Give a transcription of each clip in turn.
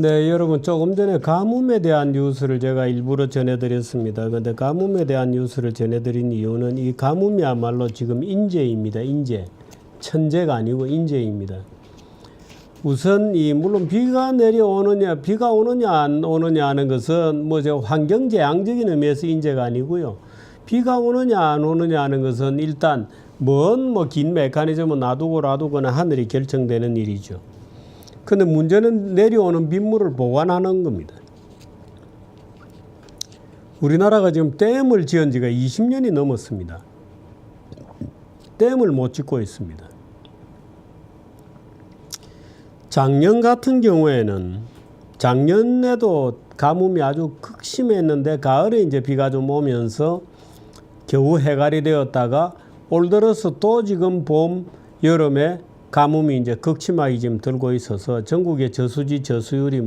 네, 여러분 조금 전에 가뭄에 대한 뉴스를 제가 일부러 전해드렸습니다. 그런데 가뭄에 대한 뉴스를 전해드린 이유는 이 가뭄이야말로 지금 인재입니다. 인재. 천재가 아니고 인재입니다. 우선 물론 비가 내려오느냐, 비가 오느냐 안 오느냐 하는 것은 환경재앙적인 의미에서 인재가 아니고요. 비가 오느냐 안 오느냐 하는 것은 일단 긴 메커니즘은 놔두거나 하늘이 결정되는 일이죠. 근데 문제는 내려오는 빗물을 보관하는 겁니다. 우리나라가 지금 댐을 지은 지가 20년이 넘었습니다. 댐을 못 짓고 있습니다. 작년 같은 경우에는 작년에도 가뭄이 아주 극심했는데 가을에 이제 비가 좀 오면서 겨우 해갈이 되었다가 올 들어서 또 지금 봄, 여름에 가뭄이 이제 극심하게 지금 들고 있어서 전국의 저수지, 저수율이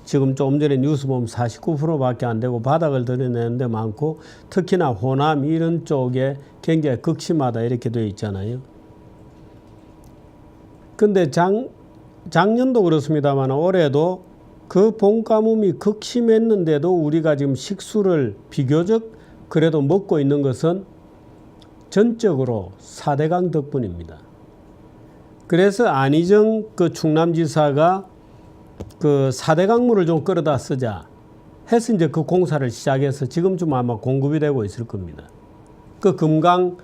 지금 조금 전에 뉴스 보면 49%밖에 안 되고 바닥을 드러내는 데 많고 특히나 호남 이런 쪽에 굉장히 극심하다 이렇게 되어 있잖아요. 근데 작년도 그렇습니다만 올해도 그 봄 가뭄이 극심했는데도 우리가 지금 식수를 비교적 그래도 먹고 있는 것은 전적으로 4대강 덕분입니다. 그래서 안희정 충남지사가 4대강물을 좀 끌어다 쓰자 해서 이제 그 공사를 시작해서 지금쯤 아마 공급이 되고 있을 겁니다. 그 금강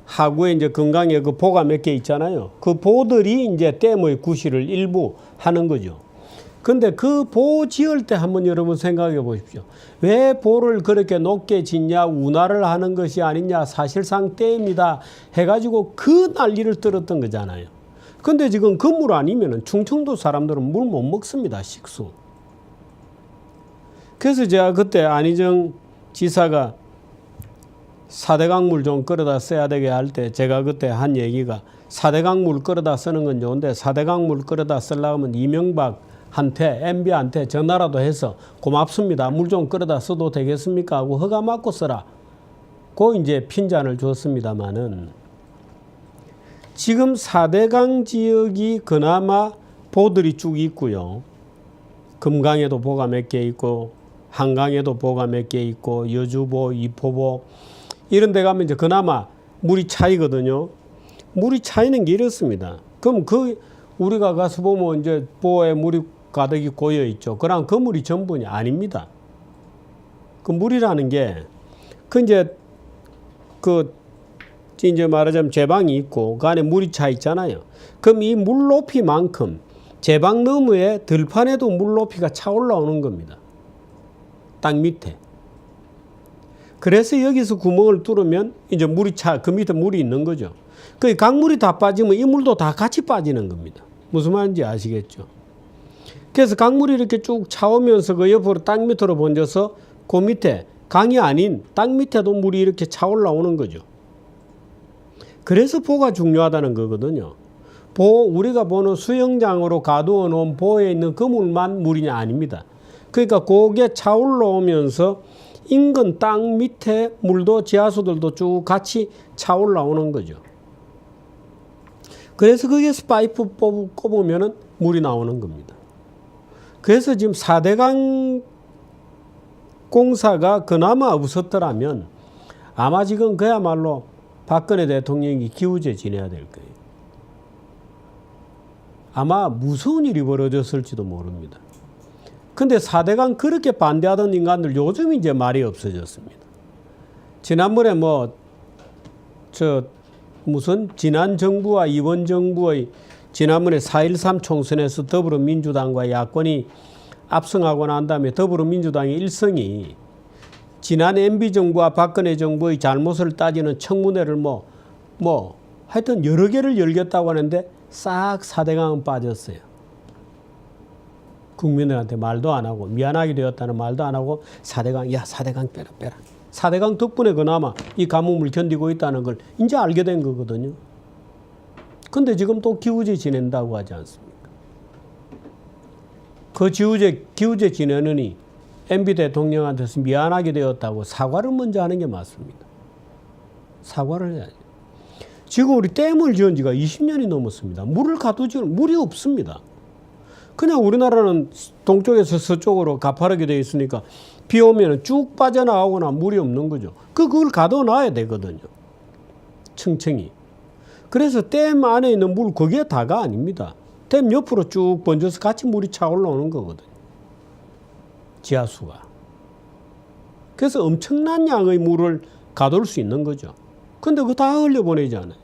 하구에 이제 금강에 그 보가 몇 개 있잖아요. 그 보들이 이제 댐의 구실을 일부 하는 거죠. 근데 그 보 지을 때 한번 여러분 생각해 보십시오. 왜 보를 그렇게 높게 짓냐, 운하를 하는 것이 아니냐, 사실상 댐이다 해가지고 그 난리를 떨었던 거잖아요. 근데 지금 그 물 아니면은 충청도 사람들은 물 못 먹습니다, 식수. 그래서 제가 그때 안희정 지사가 4대강 물 좀 끌어다 써야 되게 할 때 제가 그때 한 얘기가 4대강 물 끌어다 쓰는 건 좋은데 4대강 물 끌어다 쓰려면 이명박한테, MB한테 전화라도 해서 고맙습니다. 물 좀 끌어다 써도 되겠습니까? 하고 허가 맞고 써라. 그 이제 핀잔을 줬습니다마는 지금 4대강 지역이 그나마 보들이 쭉 있고요. 금강에도 보가 몇 개 있고 한강에도 보가 몇 개 있고 여주보, 이포보 이런 데 가면 이제 그나마 물이 차이거든요. 물이 차이는 게 이렇습니다. 그럼 우리가 가서 보면 이제 보에 물이 가득히 고여 있죠. 그럼 그 물이 전부냐? 아닙니다. 그 물이라는 게 이제 말하자면 제방이 있고 그 안에 물이 차 있잖아요. 그럼 이 물 높이만큼 제방 너머에 들판에도 물 높이가 차 올라오는 겁니다. 땅 밑에. 그래서 여기서 구멍을 뚫으면 이제 물이 그 밑에 물이 있는 거죠. 그 강물이 다 빠지면 이 물도 다 같이 빠지는 겁니다. 무슨 말인지 아시겠죠? 그래서 강물이 이렇게 쭉 차오면서 그 옆으로 땅 밑으로 번져서 그 밑에 강이 아닌 땅 밑에도 물이 이렇게 차 올라오는 거죠. 그래서 보가 중요하다는 거거든요. 우리가 보는 수영장으로 가두어 놓은 보에 있는 그 물만 물이냐? 아닙니다. 그러니까 그게 차 올라오면서 인근 땅 밑에 물도 지하수들도 쭉 같이 차 올라오는 거죠. 그래서 거기에서 파이프 꼽으면 물이 나오는 겁니다. 그래서 지금 4대강 공사가 그나마 없었더라면 아마 지금 그야말로 박근혜 대통령이 기우제 지내야 될 거예요. 아마 무서운 일이 벌어졌을지도 모릅니다. 근데 4대강 그렇게 반대하던 인간들 요즘 이제 말이 없어졌습니다. 지난번에 지난 정부와 이번 정부의 지난번에 4.13 총선에서 더불어민주당과 야권이 압승하고 난 다음에 더불어민주당의 일성이 지난 MB정부와 박근혜 정부의 잘못을 따지는 청문회를 하여튼 여러 개를 열겠다고 하는데 싹 4대강은 빠졌어요. 국민들한테 말도 안 하고 미안하게 되었다는 말도 안 하고 4대강 빼라. 4대강 덕분에 그나마 이 가뭄을 견디고 있다는 걸 이제 알게 된 거거든요. 근데 지금 또 기우제 지낸다고 하지 않습니까? 그 기우제 지내느니 MB 대통령한테서 미안하게 되었다고 사과를 먼저 하는 게 맞습니다. 사과를 해야죠. 지금 우리 댐을 지은 지가 20년이 넘었습니다. 물을 가두지는 물이 없습니다. 그냥 우리나라는 동쪽에서 서쪽으로 가파르게 되어 있으니까 비 오면 쭉 빠져나가거나 물이 없는 거죠. 그걸 가둬놔야 되거든요. 층층이. 그래서 댐 안에 있는 물 그게 다가 아닙니다. 댐 옆으로 쭉 번져서 같이 물이 차 올라오는 거거든요. 지하수가. 그래서 엄청난 양의 물을 가둘 수 있는 거죠. 근데 그거 다 흘려보내잖아요.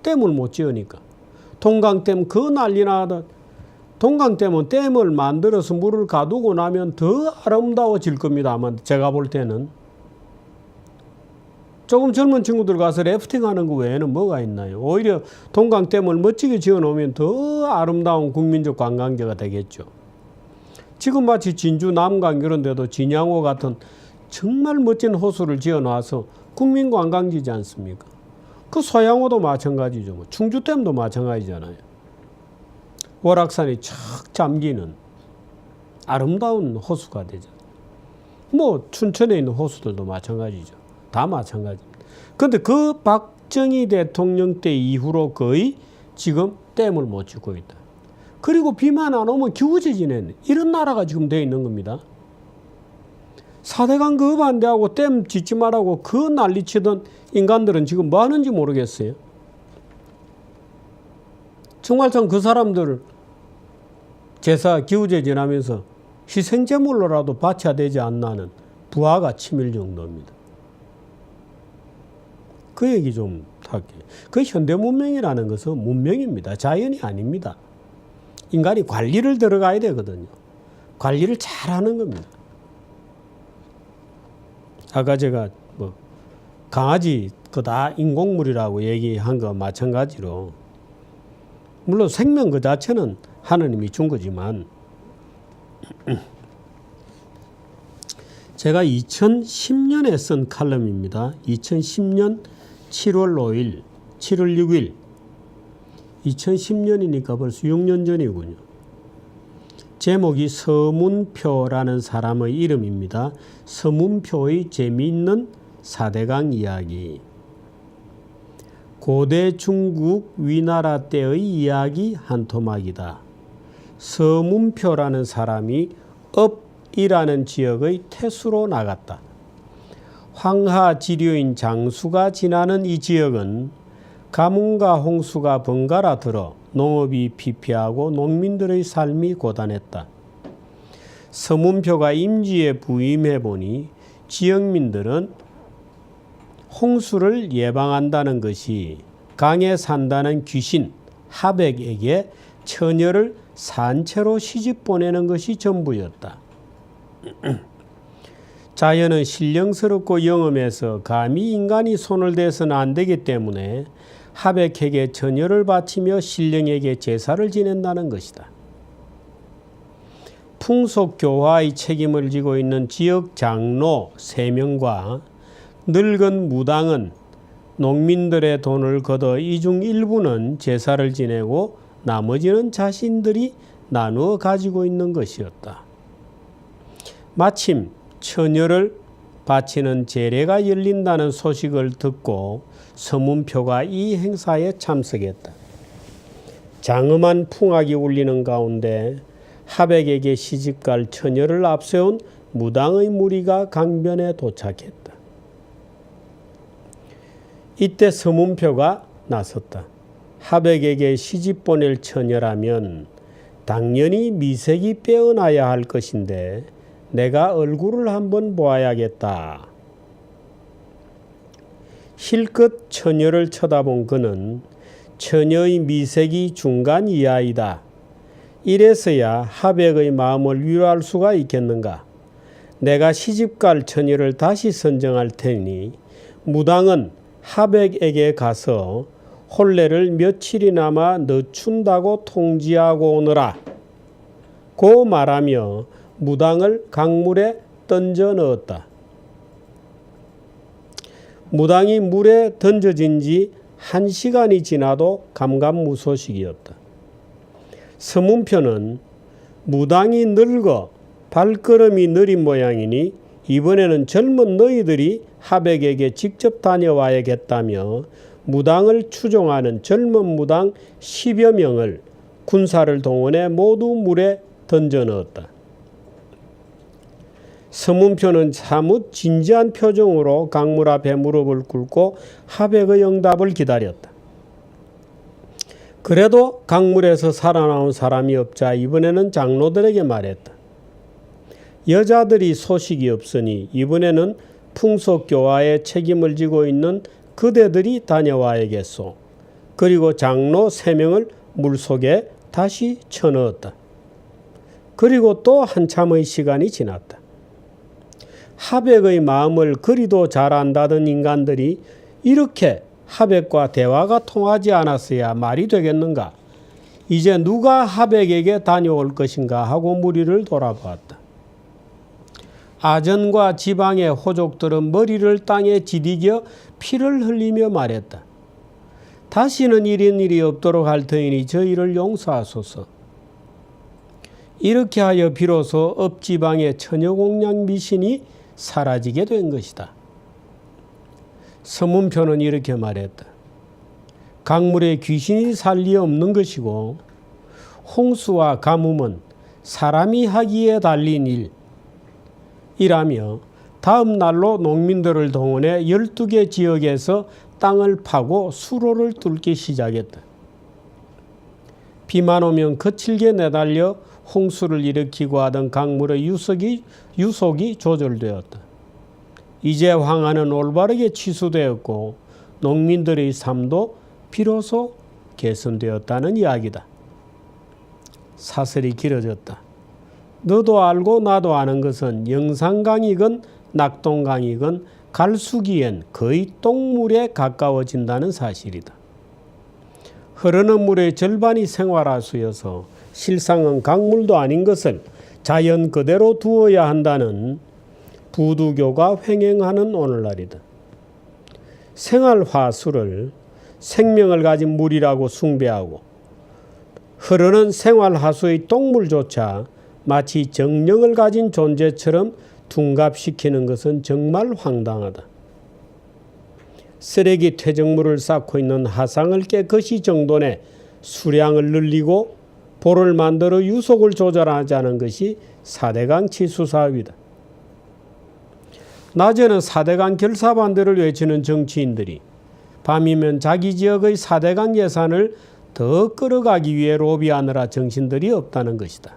댐을 못 지으니까. 동강댐 그 난리 나다. 동강댐은 댐을 만들어서 물을 가두고 나면 더 아름다워질 겁니다. 아마 제가 볼 때는. 조금 젊은 친구들 가서 래프팅 하는 거 외에는 뭐가 있나요? 오히려 동강댐을 멋지게 지어 놓으면 더 아름다운 국민적 관광지가 되겠죠. 지금 마치 진주 남강 이런 데도 진양호 같은 정말 멋진 호수를 지어 놔서 국민 관광지지 않습니까? 그 소양호도 마찬가지죠. 뭐 충주댐도 마찬가지잖아요. 월악산이 촥 잠기는 아름다운 호수가 되죠. 뭐 춘천에 있는 호수들도 마찬가지죠. 다 마찬가지입니다. 그런데 그 박정희 대통령 때 이후로 거의 지금 댐을 못 짓고 있다. 그리고 비만 안 오면 기우제 지내는 이런 나라가 지금 되어 있는 겁니다. 4대강 그 반대하고 댐 짓지 말라고 그 난리치던 인간들은 지금 뭐 하는지 모르겠어요. 정말 참 그 사람들 제사 기우제 지나면서 희생제물로라도 바쳐야 되지 않나는 부하가 치밀 정도입니다. 그 얘기 좀 할게요. 그 현대 문명이라는 것은 문명입니다. 자연이 아닙니다. 인간이 관리를 들어가야 되거든요. 관리를 잘하는 겁니다. 아까 제가 뭐 강아지 그 다 인공물이라고 얘기한 거 마찬가지로 물론 생명 그 자체는 하느님이 준 거지만 제가 2010년에 쓴 칼럼입니다. 2010년 7월 5일, 7월 6일 2010년이니까 벌써 6년 전이군요. 제목이 서문표라는 사람의 이름입니다. 서문표의 재미있는 4대강 이야기. 고대 중국 위나라 때의 이야기 한 토막이다. 서문표라는 사람이 업이라는 지역의 태수로 나갔다. 황하지류인 장수가 지나는 이 지역은 가뭄과 홍수가 번갈아 들어 농업이 피폐하고 농민들의 삶이 고단했다. 서문표가 임지에 부임해 보니 지역민들은 홍수를 예방한다는 것이 강에 산다는 귀신 하백에게 처녀를 산채로 시집 보내는 것이 전부였다. 자연은 신령스럽고 영험해서 감히 인간이 손을 대서는 안 되기 때문에 하백에게 처녀를 바치며 신령에게 제사를 지낸다는 것이다. 풍속 교화의 책임을 지고 있는 지역 장로 3명과 늙은 무당은 농민들의 돈을 걷어 이중 일부는 제사를 지내고 나머지는 자신들이 나누어 가지고 있는 것이었다. 마침 처녀를 바치는 제례가 열린다는 소식을 듣고 서문표가 이 행사에 참석했다. 장엄한 풍악이 울리는 가운데 하백에게 시집갈 처녀를 앞세운 무당의 무리가 강변에 도착했다. 이때 서문표가 나섰다. 하백에게 시집 보낼 처녀라면 당연히 미색이 빼어나야 할 것인데 내가 얼굴을 한번 보아야겠다. 실컷 처녀를 쳐다본 그는 처녀의 미색이 중간 이하이다. 이래서야 하백의 마음을 위로할 수가 있겠는가. 내가 시집갈 처녀를 다시 선정할 테니 무당은 하백에게 가서 혼례를 며칠이나마 늦춘다고 통지하고 오너라. 고 말하며 무당을 강물에 던져 넣었다. 무당이 물에 던져진 지 1시간이 지나도 감감무소식이었다. 서문표는 무당이 늙어 발걸음이 느린 모양이니 이번에는 젊은 너희들이 하백에게 직접 다녀와야겠다며 무당을 추종하는 젊은 무당 10여 명을 군사를 동원해 모두 물에 던져 넣었다. 서문표는 사뭇 진지한 표정으로 강물 앞에 무릎을 꿇고 하백의 응답을 기다렸다. 그래도 강물에서 살아나온 사람이 없자 이번에는 장로들에게 말했다. 여자들이 소식이 없으니 이번에는 풍속교화에 책임을 지고 있는 그대들이 다녀와야겠소. 그리고 장로 3명을 물속에 다시 쳐넣었다. 그리고 또 한참의 시간이 지났다. 하백의 마음을 그리도 잘 안다던 인간들이 이렇게 하백과 대화가 통하지 않았어야 말이 되겠는가? 이제 누가 하백에게 다녀올 것인가 하고 무리를 돌아보았다. 아전과 지방의 호족들은 머리를 땅에 지디겨 피를 흘리며 말했다. 다시는 이런 일이 없도록 할 터이니 저희를 용서하소서. 이렇게 하여 비로소 읍지방의 처녀공양 미신이 사라지게 된 것이다. 서문표는 이렇게 말했다. 강물에 귀신이 살 리 없는 것이고 홍수와 가뭄은 사람이 하기에 달린 일이라며 다음 날로 농민들을 동원해 12개 지역에서 땅을 파고 수로를 뚫기 시작했다. 비만 오면 거칠게 내달려 홍수를 일으키고 하던 강물의 유속이 조절되었다. 이제 황하는 올바르게 취소되었고 농민들의 삶도 비로소 개선되었다는 이야기다. 사설이 길어졌다. 너도 알고 나도 아는 것은 영산강이건 낙동강이건 갈수기엔 거의 똥물에 가까워진다는 사실이다. 흐르는 물의 절반이 생활하수여서 실상은 강물도 아닌 것을 자연 그대로 두어야 한다는 부두교가 횡행하는 오늘날이다. 생활화수를 생명을 가진 물이라고 숭배하고 흐르는 생활하수의 똥물조차 마치 정령을 가진 존재처럼 둔갑시키는 것은 정말 황당하다. 쓰레기 퇴적물을 쌓고 있는 하상을 깨끗이 정돈해 수량을 늘리고 볼을 만들어 유속을 조절하자는 것이 4대강 치수 사업이다. 낮에는 4대강 결사반대를 외치는 정치인들이 밤이면 자기 지역의 4대강 예산을 더 끌어가기 위해 로비하느라 정신들이 없다는 것이다.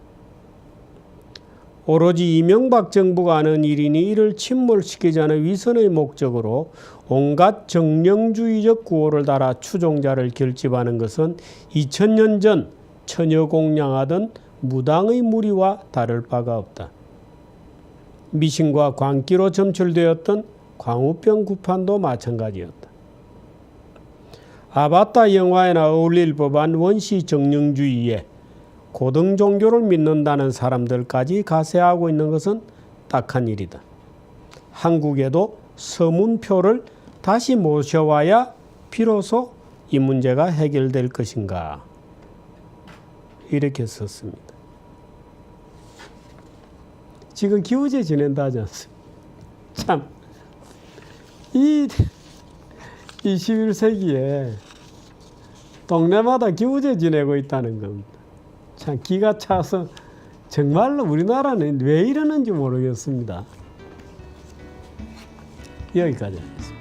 오로지 이명박 정부가 하는 일이니 이를 침몰시키자는 위선의 목적으로 온갖 정령주의적 구호를 달아 추종자를 결집하는 것은 2000년 전 처녀공양하던 무당의 무리와 다를 바가 없다. 미신과 광기로 점철되었던 광우병 구판도 마찬가지였다. 아바타 영화에나 어울릴 법한 원시 정령주의에 고등 종교를 믿는다는 사람들까지 가세하고 있는 것은 딱한 일이다. 한국에도 서문표를 다시 모셔와야 비로소 이 문제가 해결될 것인가. 이렇게 썼습니다. 지금 기우제 지낸다 하지 않습니까? 참, 이 21세기에 동네마다 기우제 지내고 있다는 겁니다. 참 기가 차서 정말로 우리나라는 왜 이러는지 모르겠습니다. 여기까지 하겠습니다.